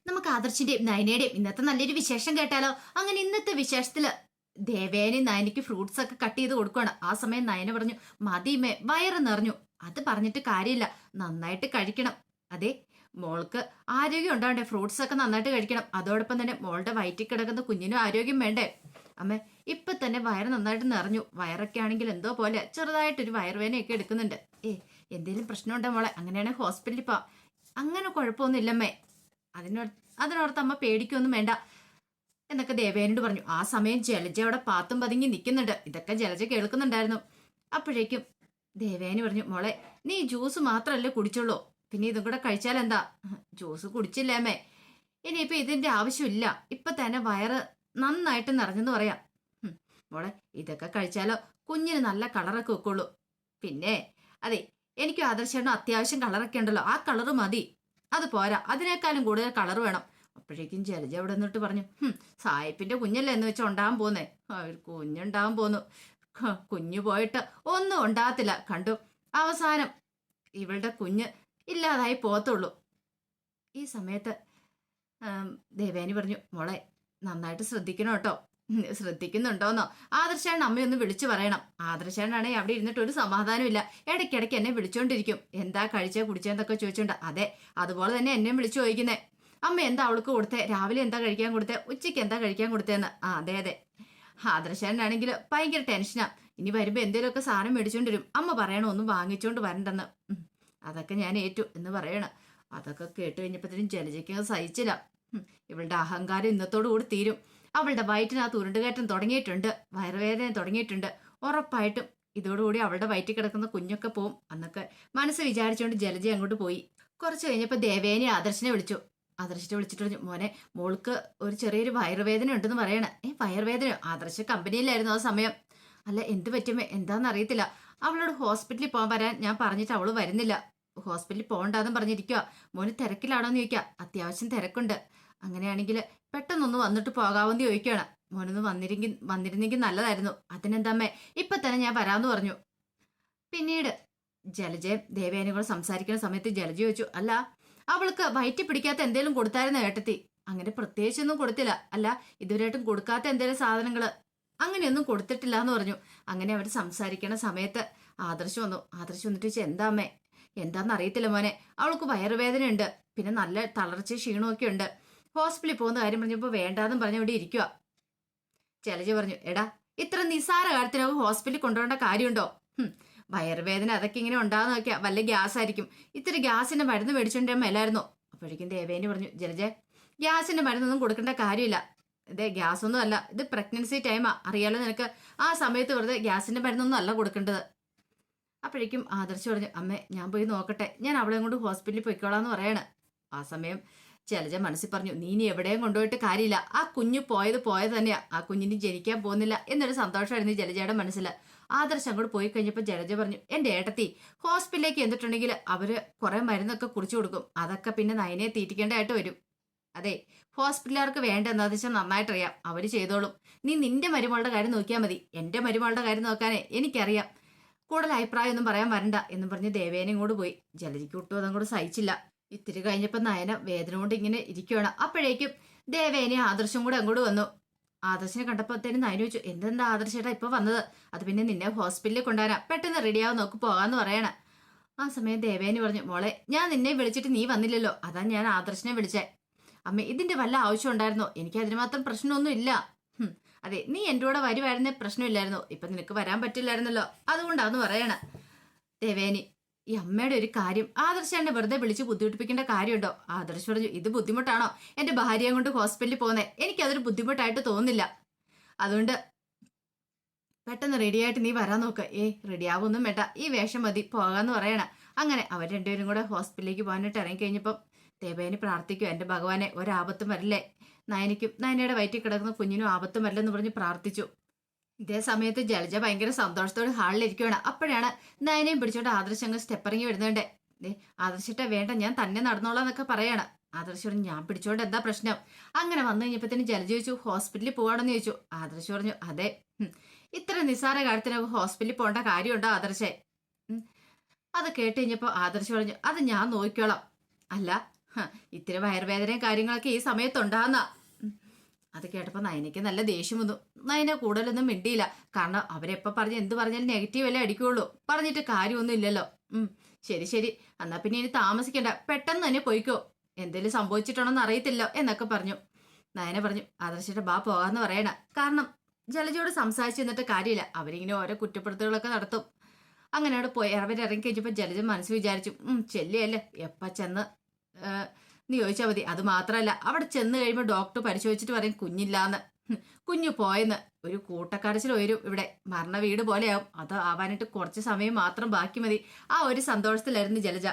നമുക്ക് ആദർശിന്റെയും നയനയുടെയും ഇന്നത്തെ നല്ലൊരു വിശേഷം കേട്ടാലോ? അങ്ങനെ ഇന്നത്തെ വിശേഷത്തില് ദേവേനെ നയനയ്ക്ക് ഫ്രൂട്ട്സ് ഒക്കെ കട്ട് ചെയ്ത് കൊടുക്കുകയാണ്. ആ സമയം നയന പറഞ്ഞു, മതിമേ വയറ് നിറഞ്ഞു. അത് പറഞ്ഞിട്ട് കാര്യമില്ല, നന്നായിട്ട് കഴിക്കണം. അതെ, മോൾക്ക് ആരോഗ്യം ഉണ്ടാവണ്ടേ, ഫ്രൂട്ട്സ് ഒക്കെ നന്നായിട്ട് കഴിക്കണം. അതോടൊപ്പം തന്നെ മോളുടെ വയറ്റിൽ കിടക്കുന്ന കുഞ്ഞിനും ആരോഗ്യം വേണ്ടേ? അമ്മ, ഇപ്പൊ തന്നെ വയറ് നന്നായിട്ട് നിറഞ്ഞു. വയറൊക്കെ ആണെങ്കിൽ എന്തോ പോലെ ചെറുതായിട്ടൊരു വയറുവേനയൊക്കെ എടുക്കുന്നുണ്ട്. ഏ, എന്തേലും പ്രശ്നമുണ്ടോ മോളെ? അങ്ങനെയാണെങ്കിൽ ഹോസ്പിറ്റലിൽ പോ. അങ്ങനെ കുഴപ്പമൊന്നും ഇല്ലമ്മേ. അതിനോട് അതിനോർത്ത് അമ്മ പേടിക്കൊന്നും വേണ്ട എന്നൊക്കെ ദേവേനോട് പറഞ്ഞു. ആ സമയം ജലജ അവിടെ പാത്തും പതുങ്ങി നിൽക്കുന്നുണ്ട്. ഇതൊക്കെ ജലജ കേൾക്കുന്നുണ്ടായിരുന്നു. അപ്പോഴേക്കും ദേവേനി പറഞ്ഞു, മോളെ നീ ജ്യൂസ് മാത്രമല്ലേ കുടിച്ചുള്ളൂ, പിന്നെ ഇതും കൂടെ കഴിച്ചാൽ എന്താ? ജ്യൂസ് കുടിച്ചില്ലേ അമ്മേ, ഇനിയിപ്പൊ ഇതിന്റെ ആവശ്യമില്ല. ഇപ്പൊ തന്നെ വയറ് നന്നായിട്ട് നിറഞ്ഞെന്ന് പറയാം. മോളെ ഇതൊക്കെ കഴിച്ചാലോ കുഞ്ഞിന് നല്ല കളറൊക്കെ വെക്കുള്ളൂ. പിന്നെ അതെ, എനിക്കും ആദർശനും അത്യാവശ്യം കളറൊക്കെ ഉണ്ടല്ലോ, ആ കളറ് മതി. അത് പോരാ, അതിനേക്കാളും കൂടുതൽ കളർ വേണം. അപ്പോഴേക്കും ജലജ അവിടെ നിന്നിട്ട് പറഞ്ഞു, സായിപ്പിന്റെ കുഞ്ഞല്ലേ എന്ന് വെച്ചാൽ ഉണ്ടാകാൻ പോന്നേ, അവർ കുഞ്ഞുണ്ടാകാൻ പോന്നു. കുഞ്ഞു പോയിട്ട് ഒന്നും ഉണ്ടാകത്തില്ല, കണ്ടു. അവസാനം ഇവളുടെ കുഞ്ഞ് ഇല്ലാതായി പോകത്തുള്ളൂ. ഈ സമയത്ത് ദേവേനി പറഞ്ഞു, മോളെ നന്നായിട്ട് ശ്രദ്ധിക്കണം കേട്ടോ. ശ്രദ്ധിക്കുന്നുണ്ടോന്നോ? ആദർശാണ് അമ്മയൊന്ന് വിളിച്ചു പറയണം. ആദർശാണാണെ അവിടെ ഇരുന്നിട്ട് ഒരു സമാധാനമില്ല. ഇടയ്ക്കിടയ്ക്ക് എന്നെ വിളിച്ചോണ്ടിരിക്കും. എന്താ കഴിച്ചേ കുടിച്ചേന്നൊക്കെ ചോദിച്ചോണ്ട്. അതെ, അതുപോലെ തന്നെ എന്നെയും വിളിച്ചു ചോദിക്കുന്നേ, അമ്മ എന്താ അവൾക്ക് കൊടുത്തേ, രാവിലെ എന്താ കഴിക്കാൻ കൊടുത്തേ, ഉച്ചയ്ക്ക് എന്താ കഴിക്കാൻ കൊടുത്തേന്ന്. ആ അതെ അതെ. ആദർശാനാണെങ്കിൽ ഭയങ്കര ടെൻഷനാ. ഇനി വരുമ്പോ എന്തേലുമൊക്കെ സാധനം മേടിച്ചോണ്ട് വരും. അമ്മ പറയണോ ഒന്നും വാങ്ങിച്ചോണ്ട് വരണ്ടെന്ന്. അതൊക്കെ ഞാൻ ഏറ്റു എന്ന് പറയണം. അതൊക്കെ കേട്ട് കഴിഞ്ഞപ്പോഴത്തേനും ജലജയ്ക്ക് സഹിച്ചില്ല. ഇവളുടെ അഹങ്കാരം ഇന്നത്തോടു കൂടി തീരും. അവളുടെ വയറ്റിനകത്ത് ഉരുണ്ടുകയറ്റം തുടങ്ങിയിട്ടുണ്ട്, വയറുവേദന തുടങ്ങിയിട്ടുണ്ട്. ഉറപ്പായിട്ടും ഇതോടുകൂടി അവളുടെ വയറ്റിൽ കിടക്കുന്ന കുഞ്ഞൊക്കെ പോവും എന്നൊക്കെ മനസ്സ് വിചാരിച്ചുകൊണ്ട് ജലജ അങ്ങോട്ട് പോയി. കുറച്ച് കഴിഞ്ഞപ്പോൾ ദേവേനെ ആദർശനെ വിളിച്ചു. ആദർശിനെ വിളിച്ചിട്ട് പറഞ്ഞു, മോനെ മോൾക്ക് ഒരു ചെറിയൊരു വയറുവേദന ഉണ്ടെന്ന് പറയണേ. വയറുവേദന? ആദർശ കമ്പനിയിലായിരുന്നു ആ സമയം. അല്ല എന്ത് പറ്റുമേ, എന്താണെന്ന് അറിയത്തില്ല. അവളോട് ഹോസ്പിറ്റലിൽ പോകാൻ വരാൻ ഞാൻ പറഞ്ഞിട്ട് അവള് വരുന്നില്ല. ഹോസ്പിറ്റലിൽ പോകണ്ടെന്നും പറഞ്ഞിരിക്കുക. മോന് തിരക്കിലാണോന്ന് ചോദിക്കുക. അത്യാവശ്യം തിരക്കുണ്ട്. അങ്ങനെയാണെങ്കിൽ പെട്ടെന്നൊന്ന് വന്നിട്ട് പോകാമെന്ന് ചോദിക്കുകയാണ്. മോനൊന്ന് വന്നിരുന്നെങ്കിൽ നല്ലതായിരുന്നു. അതിനെന്താമ്മേ, ഇപ്പൊ തന്നെ ഞാൻ വരാമെന്ന് പറഞ്ഞു. പിന്നീട് ജലജയും ദേവേനും കൂടെ സംസാരിക്കുന്ന സമയത്ത് ജലജ ചോദിച്ചു, അല്ല അവൾക്ക് വയറ്റി പിടിക്കാത്ത എന്തേലും കൊടുത്തായിരുന്നു ഏട്ടത്തി? അങ്ങനെ പ്രത്യേകിച്ചൊന്നും കൊടുത്തില്ല. അല്ല ഇതുവരെയായിട്ടും കൊടുക്കാത്ത എന്തേലും സാധനങ്ങള്? അങ്ങനെയൊന്നും കൊടുത്തിട്ടില്ല എന്ന് പറഞ്ഞു. അങ്ങനെ അവർ സംസാരിക്കണ സമയത്ത് ആദർശം വന്നു. ആദർശം വന്നിട്ട് ചോദിച്ചു, എന്താ അമ്മേ? എന്താന്ന് അറിയത്തില്ല മോനെ, അവൾക്ക് വയറുവേദന ഉണ്ട്, പിന്നെ നല്ല തളർച്ച ക്ഷീണമൊക്കെ ഉണ്ട്. ഹോസ്പിറ്റലിൽ പോകുന്ന കാര്യം പറഞ്ഞപ്പോൾ വേണ്ടാന്നും പറഞ്ഞ് ഇവിടെ ഇരിക്കുക. ജലജ പറഞ്ഞു, എടാ ഇത്ര നിസ്സാര കാര്യത്തിനൊക്കെ ഹോസ്പിറ്റലിൽ കൊണ്ടുപോകേണ്ട കാര്യമുണ്ടോ? വയറുവേദന അതൊക്കെ ഇങ്ങനെ ഉണ്ടാകുന്ന നോക്കിയാ വല്ല ഗ്യാസ് ആയിരിക്കും. ഇത്തിരി ഗ്യാസിന്റെ മരുന്ന് മേടിച്ചോണ്ടേ മേലായിരുന്നോ? അപ്പോഴേക്കും ദേവേനി പറഞ്ഞു, ജലജ ഗ്യാസിന്റെ മരുന്നൊന്നും കൊടുക്കേണ്ട കാര്യമില്ല. ഇതേ ഗ്യാസ് ഒന്നും അല്ല, ഇത് പ്രഗ്നൻസി ടൈമാ, അറിയാലോ നിനക്ക്. ആ സമയത്ത് വെറുതെ ഗ്യാസിന്റെ മരുന്നൊന്നും അല്ല കൊടുക്കേണ്ടത്. അപ്പോഴേക്കും ആദർശ് പറഞ്ഞു, അമ്മേ ഞാൻ പോയി നോക്കട്ടെ, ഞാൻ അവളെ കൊണ്ട് ഹോസ്പിറ്റലിൽ പോയിക്കോളാന്ന് പറയാണ്. ആ സമയം ജലജ മനസ്സിൽ പറഞ്ഞു, നീ ഇനി എവിടെയും കൊണ്ടുപോയിട്ട് കാര്യമില്ല. ആ കുഞ്ഞു പോയത് തന്നെയാ, ആ കുഞ്ഞിന് ജനിക്കാൻ പോകുന്നില്ല എന്നൊരു സന്തോഷമായിരുന്നു ജലജയുടെ മനസ്സിൽ. ആദർശ് അങ്ങോട്ട് പോയി കഴിഞ്ഞപ്പോൾ ജലജ പറഞ്ഞു, എന്റെ ഏട്ടത്തി ഹോസ്പിറ്റലിലേക്ക് എന്നിട്ടുണ്ടെങ്കിൽ അവര് കുറെ മരുന്നൊക്കെ കുറിച്ചു കൊടുക്കും. അതൊക്കെ പിന്നെ നയനെ തീറ്റിക്കേണ്ടതായിട്ട് വരും. അതെ, ഹോസ്പിറ്റലുകാർക്ക് വേണ്ട എന്താന്ന് വെച്ചാൽ നന്നായിട്ടറിയാം, അവര് ചെയ്തോളും. നീ നിന്റെ മരുമകളുടെ കാര്യം നോക്കിയാൽ മതി. എന്റെ മരുമകളുടെ കാര്യം നോക്കാനേ എനിക്കറിയാം. കൂടുതൽ അഭിപ്രായം ഒന്നും പറയാൻ വരണ്ട എന്ന് പറഞ്ഞ് ദേവേനയും കൂടെ പോയി. ജലജിക്ക് ഒട്ടും അതും കൂടെ സഹിച്ചില്ല. ഇത്തിരി കഴിഞ്ഞപ്പോൾ നയന വേദന കൊണ്ട് ഇങ്ങനെ ഇരിക്കുകയാണ്. അപ്പോഴേക്കും ദേവേനെ ആദർശം കൂടെ അങ്ങോട്ട് വന്നു. ആദർശിനെ കണ്ടപ്പോഴത്തേനും നയന ചോദിച്ചു, എന്തെന്താ ആദർശേട്ടാ ഇപ്പൊ വന്നത്? അത് പിന്നെ നിന്നെ ഹോസ്പിറ്റലിൽ കൊണ്ടുവരാ, പെട്ടെന്ന് റെഡിയാവും, നോക്ക് പോകാന്ന് പറയണ. ആ സമയം ദേവേനി പറഞ്ഞു, മോളെ ഞാൻ നിന്നെ വിളിച്ചിട്ട് നീ വന്നില്ലല്ലോ, അതാ ഞാൻ ആദർശിനെ വിളിച്ചേ. അമ്മ ഇതിന്റെ വല്ല ആവശ്യം ഉണ്ടായിരുന്നോ? എനിക്ക് അതിന് മാത്രം പ്രശ്നമൊന്നും ഇല്ല. അതെ, നീ എൻ്റെ കൂടെ വരുവായിരുന്നേ പ്രശ്നമില്ലായിരുന്നു. ഇപ്പൊ നിനക്ക് വരാൻ പറ്റില്ലായിരുന്നല്ലോ, അതുകൊണ്ടാന്ന് പറയണ. ദേവേനി, ഈ അമ്മയുടെ ഒരു കാര്യം ആദർശാനെ വെറുതെ വിളിച്ച് ബുദ്ധിമുട്ടിപ്പിക്കേണ്ട കാര്യമുണ്ടോ? ആദർശ് പറഞ്ഞു, ഇത് ബുദ്ധിമുട്ടാണോ? എന്റെ ഭാര്യയെ കൊണ്ട് ഹോസ്പിറ്റലിൽ പോകുന്നേ എനിക്കതൊരു ബുദ്ധിമുട്ടായിട്ട് തോന്നുന്നില്ല. അതുകൊണ്ട് പെട്ടെന്ന് റെഡിയായിട്ട് നീ വരാൻ നോക്ക്. റെഡിയാവൊന്നും വേണ്ട, ഈ വേഷം മതി, പോകാന്ന് പറയണ. അങ്ങനെ അവർ രണ്ടുപേരും കൂടെ ഹോസ്പിറ്റലിലേക്ക് പോകാനായിട്ട് ഇറങ്ങിക്കഴിഞ്ഞപ്പം ദേവേനി പ്രാർത്ഥിക്കും, എന്റെ ഭഗവാനെ ഒരാപത്തും വരില്ലേ, നയനിക്കും നയനയുടെ വയറ്റിൽ കിടക്കുന്ന കുഞ്ഞിനും ആപത്തും വരില്ലെന്ന് പറഞ്ഞ് പ്രാർത്ഥിച്ചു. ഇതേ സമയത്ത് ജലജ ഭയങ്കര സന്തോഷത്തോടെ ഹാളിലിരിക്കുകയാണ്. അപ്പോഴാണ് നയനയും പിടിച്ചോണ്ട് ആദർശ് അങ്ങ് സ്റ്റെപ്പിറങ്ങി വരുന്നുണ്ട്. ആദർശിട്ട വേണ്ട, ഞാൻ തന്നെ നടന്നോളാം എന്നൊക്കെ പറയാണ്. ആദർശ് പറഞ്ഞു, ഞാൻ പിടിച്ചോണ്ട് എന്താ പ്രശ്നം? അങ്ങനെ വന്നു കഴിഞ്ഞപ്പോ ജലജ ചോദിച്ചു, ഹോസ്പിറ്റലിൽ പോവാണെന്ന് ചോദിച്ചു. ആദർശ് പറഞ്ഞു, അതെ. ഇത്ര നിസ്സാര കാര്യത്തിന് ഹോസ്പിറ്റലിൽ പോകേണ്ട കാര്യമുണ്ടോ ആദർശേ? അത് കേട്ട് കഴിഞ്ഞപ്പോ ആദർശ് പറഞ്ഞു, അത് ഞാൻ നോക്കിക്കോളാം. അല്ല ഇത്തിരി വയറുവേദനയും കാര്യങ്ങളൊക്കെ ഈ സമയത്തുണ്ടാകുന്ന. അത് കേട്ടപ്പോൾ നയനയ്ക്ക് നല്ല ദേഷ്യം വന്നു. നയന കൂടുതലൊന്നും മിണ്ടിയില്ല. കാരണം അവരെപ്പോൾ പറഞ്ഞ് എന്ത് പറഞ്ഞാലും നെഗറ്റീവ് അല്ലേ അടിക്കുള്ളൂ. പറഞ്ഞിട്ട് കാര്യമൊന്നും ഇല്ലല്ലോ. ശരി ശരി, എന്നാ പിന്നെ ഇനി താമസിക്കണ്ട, പെട്ടെന്ന് തന്നെ പോയിക്കോ, എന്തെങ്കിലും സംഭവിച്ചിട്ടുണ്ടോന്ന് അറിയത്തില്ലോ എന്നൊക്കെ പറഞ്ഞു. നയന പറഞ്ഞു ആദർശിന്റെ ബാ പോകാന്ന് പറയണ. കാരണം ജലജയോട് സംസാരിച്ചു നിന്നിട്ട് കാര്യമില്ല, അവരിങ്ങനെ ഓരോ കുറ്റപ്പെടുത്തലുകളൊക്കെ നടത്തും. അങ്ങനെ അവിടെ പോയി അവരിറങ്ങി കഴിഞ്ഞപ്പോൾ ജലജ മനസ്സ് വിചാരിച്ചു, ചെല്ലിയല്ലേ എപ്പ ചെന്ന് നീ ചോദിച്ചാൽ മതി. അത് മാത്രമല്ല, അവിടെ ചെന്ന് കഴിയുമ്പോൾ ഡോക്ടർ പരിശോധിച്ചിട്ട് പറയും കുഞ്ഞില്ലാന്ന്. കുഞ്ഞു പോയെന്ന്. ഒരു കൂട്ടക്കടച്ചിൽ വരും. ഇവിടെ മരണ വീട് പോലെയാവും. അത് ആവാനായിട്ട് കുറച്ച് സമയം മാത്രം ബാക്കി മതി. ആ ഒരു സന്തോഷത്തിലായിരുന്നു ജലജ.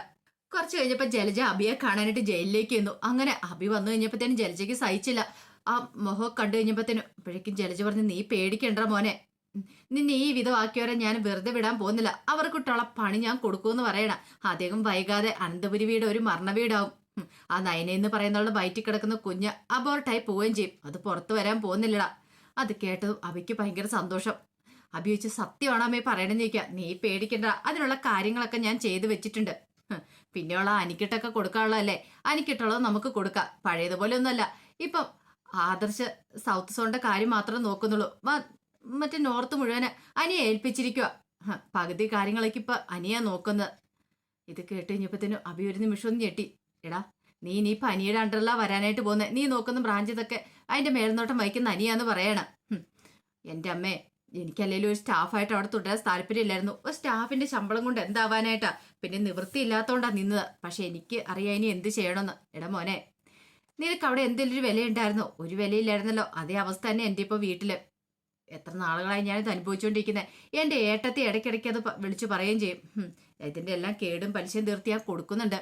കുറച്ച് കഴിഞ്ഞപ്പോൾ ജലജ അബിയെ കാണാനായിട്ട് ജയിലിലേക്ക് വന്നു. അങ്ങനെ അബി വന്നു കഴിഞ്ഞപ്പോഴത്തേനും ജലജയ്ക്ക് സഹിച്ചില്ല. ആ മുഖം കണ്ടു കഴിഞ്ഞപ്പോഴത്തേനും അപ്പോഴേക്കും ജലജ പറഞ്ഞു, നീ പേടിക്കണ്ട മോനെ, നിന്നെ ഈ വിധമാക്കിയവരെ ഞാൻ വെറുതെ വിടാൻ പോകുന്നില്ല. അവർക്കിട്ടുള്ള പണി ഞാൻ കൊടുക്കുമെന്ന് പറയണം. അധികം വൈകാതെ അനന്തപുരി വീട് ഒരു മരണ വീടാവും. ആ നയന എന്ന് പറയുന്നവളുടെ വയറ്റിൽ കിടക്കുന്ന കുഞ്ഞ് അബോർട്ടായി പോവുകയും ചെയ്യും. അത് പുറത്തു വരാൻ പോകുന്നില്ലടാ. അത് കേട്ടതും അബിക്ക് ഭയങ്കര സന്തോഷം. അബി വെച്ച് സത്യമാണോ അമ്മയെ പറയണമെന്ന് ചോദിക്കുക. നീ പേടിക്കണ്ട, അതിനുള്ള കാര്യങ്ങളൊക്കെ ഞാൻ ചെയ്തു വെച്ചിട്ടുണ്ട്. പിന്നെയുള്ള അനിക്കിട്ടൊക്കെ കൊടുക്കാനുള്ളതല്ലേ, അനിക്കിട്ടുള്ളത് നമുക്ക് കൊടുക്കാം. പഴയതുപോലെ ഒന്നുമല്ല. ഇപ്പം ആദർശ് സൗത്ത് സോണിന്റെ കാര്യം മാത്രം നോക്കുന്നുള്ളൂ. മറ്റേ നോർത്ത് മുഴുവന് അനിയെ ഏൽപ്പിച്ചിരിക്കുക. പകുതി കാര്യങ്ങളൊക്കെ ഇപ്പൊ അനിയാ നോക്കുന്നത്. ഇത് കേട്ട് കഴിഞ്ഞപ്പത്തേനും അബി ഒരു നിമിഷം ഒന്ന് ഞെട്ടി. എടാ, നീ ഇനിയിപ്പോൾ അനിയുടെ അണ്ടറിലാ വരാനായിട്ട് പോകുന്നത്. നീ നോക്കുന്ന ബ്രാഞ്ച് ഇതൊക്കെ അതിന്റെ മേൽനോട്ടം വഹിക്കുന്ന അനിയാന്ന് പറയണം. എൻ്റെ അമ്മേ, എനിക്കല്ലെങ്കിലും ഒരു സ്റ്റാഫായിട്ട് അവിടെ തുടരാൻ താല്പര്യമില്ലായിരുന്നു. ഒരു സ്റ്റാഫിന്റെ ശമ്പളം കൊണ്ട് എന്താവാനായിട്ടാ, പിന്നെ നിവൃത്തി ഇല്ലാത്തതുകൊണ്ടാ നിന്നത്. പക്ഷെ എനിക്ക് അറിയാം ഇനി എന്ത് ചെയ്യണമെന്ന്. എടാ മോനെ, നിനക്ക് അവിടെ എന്തെങ്കിലും ഒരു വിലയുണ്ടായിരുന്നോ? ഒരു വിലയില്ലായിരുന്നല്ലോ. അതേ അവസ്ഥ തന്നെ എൻ്റെ ഇപ്പോൾ വീട്ടില്. എത്ര നാളുകളായി ഞാനിത് അനുഭവിച്ചുകൊണ്ടിരിക്കുന്നത്. എൻ്റെ ഏട്ടത്തെ ഇടയ്ക്കിടയ്ക്ക് അത് വിളിച്ചു പറയുകയും ചെയ്യും. ഇതിൻ്റെ എല്ലാം കേടും പലിശയും തീർത്തി ഞാൻ കൊടുക്കുന്നുണ്ട്.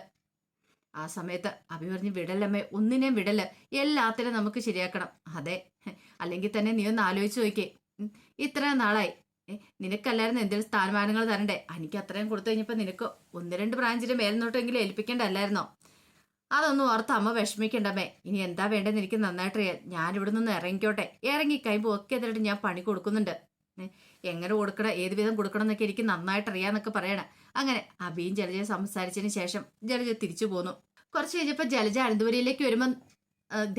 ആ സമയത്ത് അഭി പറഞ്ഞു, വിടല്ലമ്മേ, ഒന്നിനെയും വിടല്, എല്ലാത്തിനും നമുക്ക് ശരിയാക്കണം. അതെ, അല്ലെങ്കിൽ തന്നെ നീ ഒന്ന് ആലോചിച്ച് നോക്കിയേ. ഇത്ര നാളായി നിനക്കല്ലായിരുന്നു എന്തെങ്കിലും സ്ഥാനമാനങ്ങൾ തരണ്ടേ? എനിക്ക് അത്രയും കൊടുത്തു കഴിഞ്ഞപ്പോൾ നിനക്ക് 1-2 ബ്രാഞ്ചിന്റെ മേൽനോട്ടെങ്കിലും ഏൽപ്പിക്കേണ്ടല്ലായിരുന്നോ? അതൊന്നും ഓർത്ത് അമ്മ വിഷമിക്കണ്ടമ്മേ. ഇനി എന്താ വേണ്ടതെന്ന് എനിക്ക് നന്നായിട്ടറിയാം. ഞാൻ ഇവിടെ നിന്ന് ഇറങ്ങിക്കോട്ടെ. ഇറങ്ങിക്കഴിയുമ്പോൾ ഒക്കെ അതിലിട്ട് ഞാൻ പണി കൊടുക്കുന്നുണ്ട്. എങ്ങനെ കൊടുക്കണം, ഏത് വിധം കൊടുക്കണം എന്നൊക്കെ എനിക്ക് നന്നായിട്ട് അറിയാന്നൊക്കെ പറയണം. അങ്ങനെ അബിയും ജലജയും സംസാരിച്ചതിന് ശേഷം ജലജ തിരിച്ചു പോന്നു. കുറച്ച് കഴിഞ്ഞപ്പോൾ ജലജ അനന്തപുരിയിലേക്ക് വരുമ്പോൾ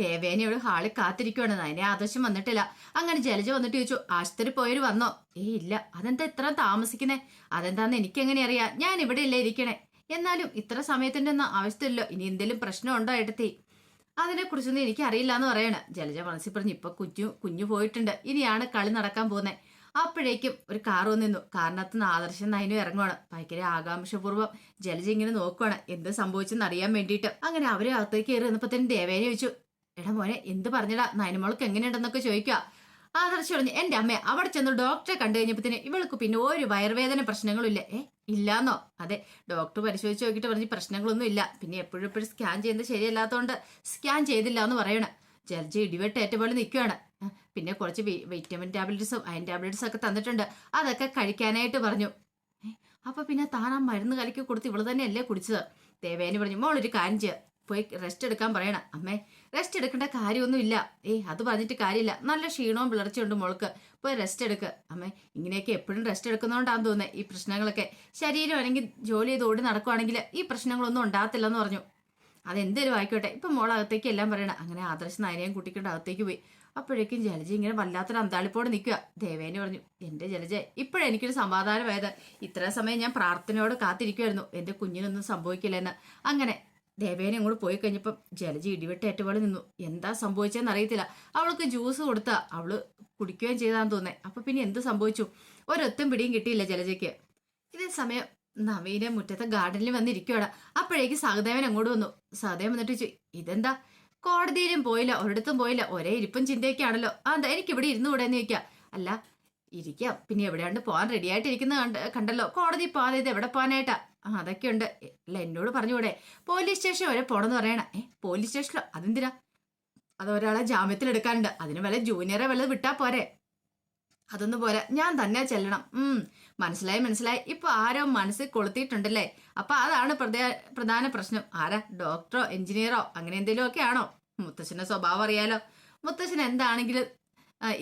ദേവേനയോട് ഹാളിൽ കാത്തിരിക്കുവാണ്. അതിനെ ആദർശം വന്നിട്ടില്ല. അങ്ങനെ ജലജ വന്നിട്ട് ചോദിച്ചു, ആശുപത്രി പോയവര് വന്നോ? ഇല്ല. അതെന്താ ഇത്ര താമസിക്കുന്നേ? അതെന്താന്ന് എനിക്കെങ്ങനെ അറിയാം? ഞാൻ ഇവിടെ ഇല്ലേ ഇരിക്കണേ. എന്നാലും ഇത്ര സമയത്തിന്റെ ഒന്നും ആവശ്യമില്ലല്ലോ. ഇനി എന്തെങ്കിലും പ്രശ്നമുണ്ടോ എടുത്തി? അതിനെക്കുറിച്ചൊന്നും എനിക്കറിയില്ല എന്ന് പറയണ. ജലജ മനസ്സിൽ പറഞ്ഞു, ഇപ്പൊ കുഞ്ഞു പോയിട്ടുണ്ട്, ഇനിയാണ് കളി നടക്കാൻ പോകുന്നത്. അപ്പോഴേക്കും ഒരു കാർ വന്നിരുന്നു. കാറിനകത്ത് നിന്ന് ആദർശം നയനും ഇറങ്ങുവാണ്. ഭയങ്കര ആകാംക്ഷപൂർവ്വം ജലജ ഇങ്ങനെ നോക്കുവാണ് എന്ത് സംഭവിച്ചെന്ന് അറിയാൻ വേണ്ടിയിട്ട്. അങ്ങനെ അവരെ അകത്തേക്ക് കയറി വന്നപ്പോഴത്തേനും ദേവേനെ ചോദിച്ചു, എടാ മോനെ, എന്ത് പറഞ്ഞടാ? നയനമോൾക്ക് എങ്ങനെയുണ്ടെന്നൊക്കെ ചോദിക്കുക. ആദർശ് പറഞ്ഞു, എൻ്റെ അമ്മ അവിടെ ചെന്ന് ഡോക്ടറെ കണ്ടു കഴിഞ്ഞപ്പോഴത്തേന് ഇവൾക്ക് പിന്നെ ഒരു വയറുവേദന പ്രശ്നങ്ങളും ഇല്ല. ഇല്ലാന്നോ? അതെ, ഡോക്ടർ പരിശോധിച്ച് നോക്കിയിട്ട് പറഞ്ഞ് പ്രശ്നങ്ങളൊന്നും ഇല്ല. പിന്നെ എപ്പോഴും സ്കാൻ ചെയ്യുന്നത് ശരിയല്ലാത്തതുകൊണ്ട് സ്കാൻ ചെയ്തില്ല എന്ന് പറയണം. ജലജ ഇടിവെട്ട് ഏറ്റ പോലെ നിൽക്കുകയാണ്. പിന്നെ കുറച്ച് വിറ്റമിൻ ടാബ്ലറ്റ്സും അയൺ ടാബ്ലറ്റ്സും ഒക്കെ തന്നിട്ടുണ്ട്, അതൊക്കെ കഴിക്കാനായിട്ട് പറഞ്ഞു. അപ്പൊ പിന്നെ താൻ ആ മരുന്ന് കലക്കി കൊടുത്ത് ഇവള് തന്നെയല്ലേ കുടിച്ചത്? ദേവേനി പറഞ്ഞു, മോളൊരു കാര്യം ചെയ്യുക, പോയി റെസ്റ്റ് എടുക്കാൻ പറയണം. അമ്മേ, റെസ്റ്റ് എടുക്കേണ്ട കാര്യമൊന്നും ഇല്ല. അത് പറഞ്ഞിട്ട് കാര്യമില്ല, നല്ല ക്ഷീണവും വിളർച്ചയുണ്ട് മോൾക്ക്, പോയി റെസ്റ്റ് എടുക്കുക. അമ്മേ, ഇങ്ങനെയൊക്കെ എപ്പോഴും റെസ്റ്റ് എടുക്കുന്നതുകൊണ്ടാന്ന് തോന്നുന്നത് ഈ പ്രശ്നങ്ങളൊക്കെ. ശരീരം അല്ലെങ്കിൽ ജോലി ചെയ്ത് ഓടി നടക്കുവാണെങ്കിൽ ഈ പ്രശ്നങ്ങളൊന്നും ഉണ്ടാകത്തില്ലെന്ന് പറഞ്ഞു. അതെന്തേലും ആയിക്കോട്ടെ, ഇപ്പം മോളകത്തേക്ക് എല്ലാം പറയണം. അങ്ങനെ ആദർശ് നയനയും കുട്ടിക്കൊണ്ട് അകത്തേക്ക് പോയി. അപ്പോഴേക്കും ജലജ ഇങ്ങനെ വല്ലാത്തൊരു അന്താളിപ്പോടെ നിൽക്കുക. ദേവേനെ പറഞ്ഞു, എൻ്റെ ജലജ, ഇപ്പോഴെനിക്കൊരു സമാധാനമായത്. ഇത്ര സമയം ഞാൻ പ്രാർത്ഥനയോട് കാത്തിരിക്കുമായിരുന്നു എൻ്റെ കുഞ്ഞിനൊന്നും സംഭവിക്കില്ലെന്ന്. അങ്ങനെ ദേവേനെ അങ്ങോട്ട് പോയി കഴിഞ്ഞപ്പം ജലജ ഇടിവെട്ട് ഏറ്റപോലെ നിന്നു. എന്താ സംഭവിച്ചതെന്ന് അറിയത്തില്ല. അവൾക്ക് ജ്യൂസ് കൊടുത്താ അവള് കുടിക്കുകയും ചെയ്താന്ന് തോന്നേ. അപ്പൊ പിന്നെ എന്ത് സംഭവിച്ചു? ഒരൊത്തും പിടിയും കിട്ടിയില്ല ജലജയ്ക്ക്. ഇതേ സമയം നവീനെ മുറ്റത്തെ ഗാർഡനിൽ വന്നിരിക്കുകയാണ്. അപ്പോഴേക്ക് സഹദേവൻ അങ്ങോട്ട് വന്നു. സഹദേവൻ വന്നിട്ട് ചോദിച്ചു, ഇതെന്താ കോടതിയിലും പോയില്ല, ഒരിടത്തും പോയില്ല, ഒരേ ഇരിപ്പും ചിന്തയൊക്കെയാണല്ലോ. എന്താ എനിക്ക് ഇവിടെ ഇരുന്ന് കൂടെ എന്ന് ചോദിക്കാം. അല്ല, ഇരിക്കാം, പിന്നെ എവിടെയാണ്ട് പോകാൻ റെഡി ആയിട്ടിരിക്കുന്ന കണ്ടല്ലോ. കോടതി പോകാതെ ഇത് എവിടെ പോകാനായിട്ടാ? അതൊക്കെ ഉണ്ട്. അല്ല, എന്നോട് പറഞ്ഞുകൂടെ? പോലീസ് സ്റ്റേഷൻ വരെ പോണെന്ന് പറയണ. പോലീസ് സ്റ്റേഷനിലോ? അതെന്തിനാ? അത് ഒരാളെ ജാമ്യത്തിൽ എടുക്കാനുണ്ട്. അതിന് വല്ല ജൂനിയറെ വല്ലത് വിട്ടാ പോരെ? അതൊന്നും പോരാ, ഞാൻ തന്നെ ചെല്ലണം. മനസ്സിലായി. ഇപ്പൊ ആരോ മനസ്സിൽ കൊളുത്തിയിട്ടുണ്ടല്ലേ? അപ്പൊ അതാണ് പ്രധാന പ്രശ്നം. ആരാ? ഡോക്ടറോ എഞ്ചിനീയറോ അങ്ങനെ എന്തെങ്കിലും ഒക്കെ ആണോ? മുത്തശ്ശന്റെ സ്വഭാവം അറിയാലോ. മുത്തശ്ശൻ എന്താണെങ്കിലും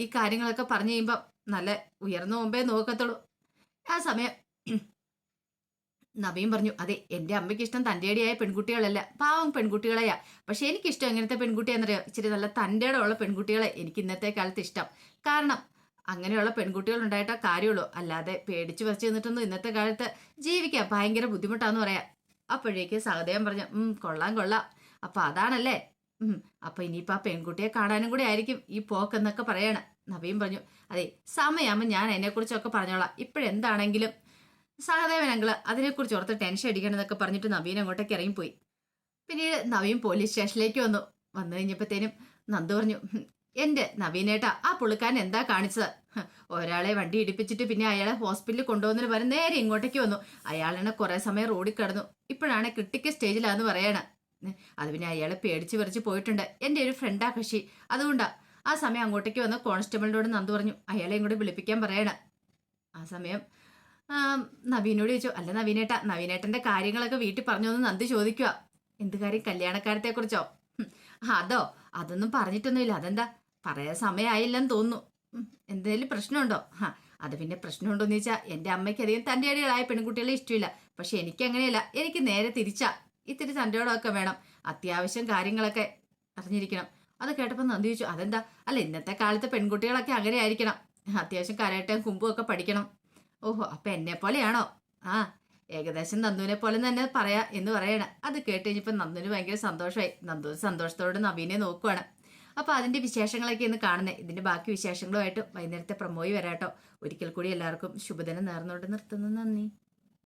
ഈ കാര്യങ്ങളൊക്കെ പറഞ്ഞു കഴിയുമ്പോ നല്ല ഉയർന്നു മുമ്പേ നോക്കത്തുള്ളൂ. ആ സമയം നവീൻ പറഞ്ഞു, അതെ എന്റെ അമ്മയ്ക്ക് ഇഷ്ടം തന്റേടിയായ പെൺകുട്ടികളല്ല, പാവം പെൺകുട്ടികളെയാ. പക്ഷെ എനിക്കിഷ്ടം എങ്ങനത്തെ പെൺകുട്ടിയാണെന്നറിയോ? ഇച്ചിരി നല്ല തന്റേടെ ഉള്ള പെൺകുട്ടികളെ എനിക്ക് ഇന്നത്തെ കാലത്ത് ഇഷ്ടം. കാരണം അങ്ങനെയുള്ള പെൺകുട്ടികൾ ഉണ്ടായിട്ടേ കാര്യമുള്ളൂ. അല്ലാതെ പേടിച്ചു പറിച്ചു നിന്നിട്ടൊന്നും ഇന്നത്തെ കാലത്ത് ജീവിക്കാൻ ഭയങ്കര ബുദ്ധിമുട്ടാന്ന് പറയാം. അപ്പോഴേക്ക് സഹദേവൻ പറഞ്ഞു, കൊള്ളാം കൊള്ളാം. അപ്പൊ അതാണല്ലേ. അപ്പൊ ഇനിയിപ്പോ ആ പെൺകുട്ടിയെ കാണാനും കൂടി ആയിരിക്കും ഈ പോക്കെന്നൊക്കെ പറയാണ്. നവീൻ പറഞ്ഞു, അതെ സമയമാകുമ്പോൾ ഞാൻ അതിനെക്കുറിച്ചൊക്കെ പറഞ്ഞോളാം. ഇപ്പോഴെന്താണെങ്കിലും സഹദേവൻ അങ്കിള് അതിനെക്കുറിച്ച് ഓർത്ത് ടെൻഷൻ അടിക്കണമെന്നൊക്കെ പറഞ്ഞിട്ട് നവീൻ അങ്ങോട്ടേക്ക് ഇറങ്ങിപ്പോയി. പിന്നീട് നവീൻ പോലീസ് സ്റ്റേഷനിലേക്ക് വന്നു കഴിഞ്ഞപ്പോഴത്തേനും നന്ദു പറഞ്ഞു, എന്റെ നവീനേട്ടാ ആ പുള്ളിക്കാരൻ എന്താ കാണിച്ചത്? ഒരാളെ വണ്ടി ഇടിപ്പിച്ചിട്ട് പിന്നെ അയാളെ ഹോസ്പിറ്റലിൽ കൊണ്ടുപോകുന്നതിന് പകരം നേരെ ഇങ്ങോട്ടേക്ക് വന്നു. അയാളാണ് കുറെ സമയം റോഡിൽ കിടന്നു, ഇപ്പോഴാണ് ക്രിട്ടിക്കൽ സ്റ്റേജിലാന്ന് പറയാണ്. അത് പിന്നെ അയാളെ പേടിച്ച് വിറച്ച് പോയിട്ടുണ്ട്. എൻ്റെ ഒരു ഫ്രണ്ടാ കക്ഷി, അതുകൊണ്ടാ. ആ സമയം അങ്ങോട്ടേക്ക് വന്ന് കോൺസ്റ്റബിളിനോട് നന്ദു പറഞ്ഞു അയാളെയും കൂടി വിളിപ്പിക്കാൻ പറയണം. ആ സമയം നവീനോട് ചോദിച്ചു, അല്ല നവീനേട്ടന്റെ കാര്യങ്ങളൊക്കെ വീട്ടിൽ പറഞ്ഞോന്ന് നന്ദി ചോദിക്കുക. എന്ത് കാര്യം? കല്യാണക്കാരത്തെ കുറിച്ചോ? അതോ? അതൊന്നും പറഞ്ഞിട്ടൊന്നുമില്ല. അതെന്താ? പറയാൻ സമയമായില്ലെന്ന് തോന്നുന്നു. എന്തെങ്കിലും പ്രശ്നമുണ്ടോ? അത് പിന്നെ പ്രശ്നമുണ്ടോന്ന് ചോദിച്ചാൽ എൻ്റെ അമ്മയ്ക്ക് അധികം തൻ്റെ അടികളായ പെൺകുട്ടികളെ ഇഷ്ടമില്ല. പക്ഷെ എനിക്ക് അങ്ങനെയല്ല, എനിക്ക് നേരെ തിരിച്ചാ. ഇത്തിരി തൻ്റെയോടൊക്കെ വേണം, അത്യാവശ്യം കാര്യങ്ങളൊക്കെ അറിഞ്ഞിരിക്കണം. അത് കേട്ടപ്പോൾ നന്ദി ചോദിച്ചു, അതെന്താ? അല്ല ഇന്നത്തെ കാലത്തെ പെൺകുട്ടികളൊക്കെ അങ്ങനെ ആയിരിക്കണം, അത്യാവശ്യം കരാട്ടയും കുമ്പും ഒക്കെ പഠിക്കണം. ഓഹോ, അപ്പൊ എന്നെ പോലെയാണോ? ആ, ഏകദേശം നന്ദുവിനെ പോലെ തന്നെ പറയാ എന്ന് പറയണ. അത് കേട്ട് കഴിഞ്ഞപ്പോ നന്ദുവിന് ഭയങ്കര സന്തോഷമായി. നന്ദു സന്തോഷത്തോടെ നവീനെ നോക്കുവാണ്. അപ്പൊ അതിന്റെ വിശേഷങ്ങളൊക്കെ ഇന്ന് കാണുന്നത്. ഇതിന്റെ ബാക്കി വിശേഷങ്ങളുമായിട്ട് വൈകുന്നേരത്തെ പ്രമോയി വരാട്ടോ. ഒരിക്കൽ കൂടി എല്ലാവർക്കും ശുഭദിനം നേർന്നുകൊണ്ട് നിർത്തുന്നു. നന്ദി.